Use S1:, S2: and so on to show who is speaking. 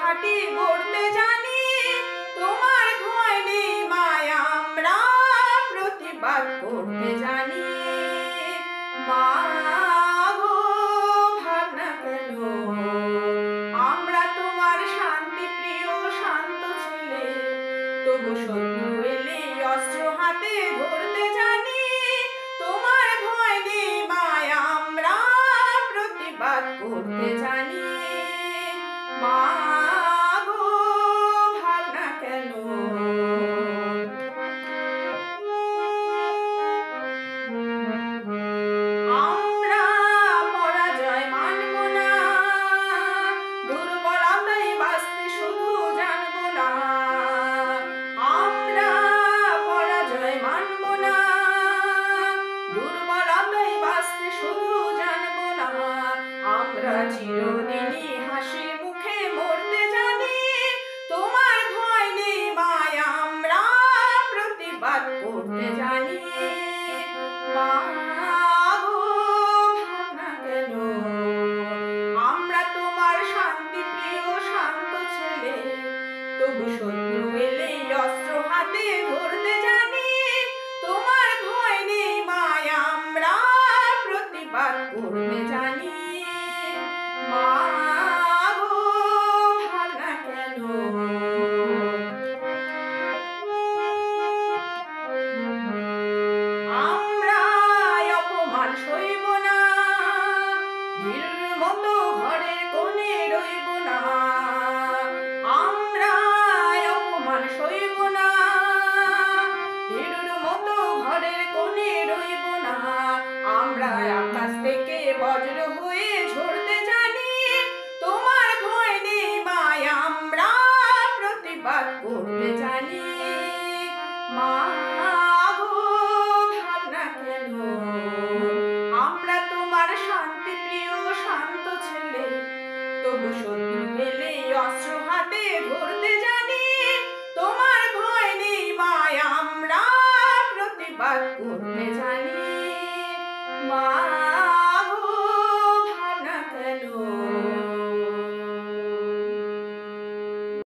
S1: ঘাঁটি গড়তে জানি, তোমার ভয় নেই মায় আমরা প্রতিবাদ করতে জানি। মা গো ভাবনা কেন, আমরা তোমার শান্তি প্রিয় শান্ত ছেলে, তবু শত্রু এলে অস্ত্র হাতে ধরতে জানি, তোমার ভয় নেই মায় আমরা প্রতিবাদ করতে জানি। মা গো ভাবনা কেন, আমরা পরাজয় মানব না, দুর্বলতায় বাঁচতে শুধু জানবো না। আমরা পরাজয় মানব না, দুর্বলতায় বাঁচতে শুধু জানবো না। আমরা চিরদিনই হাসি মুখে মরতে জানি, তোমার ভয় নেই মায় আমরা প্রতিবাদ করতে জানি। মা গো ভাবনা কেন, আমরা তোমার শান্তি প্রিয় শান্ত ছেলে, তবু শত্রু এলে অস্ত্র হাতে ধরতে জানি, তোমার ভয় নেই মায় আমরা প্রতিবাদ করতে জানি। মা গো ভাবনা কেন, আমরা অপমান সইব না, ভীরুর মতো ঘরের কোণে রইব না। আমরা অপমান সইব না, ভীরুর মতো ঘরের কোণে রইব না। আমরা আকাশ থেকে বজ্র হয়ে ঝরতে জানি, তোমার ভয় নেই মায় আমরা প্রতিবাদ করতে জানি। মা গো ভাবনা কেন, আমরা তোমার শান্তি প্রিয় শান্ত ছেলে, তবু শত্রু এলে অস্ত্র হাতে ধরতে জানি, তোমার ভয় নেই মায় আমরা প্রতিবাদ করতে জানি। মা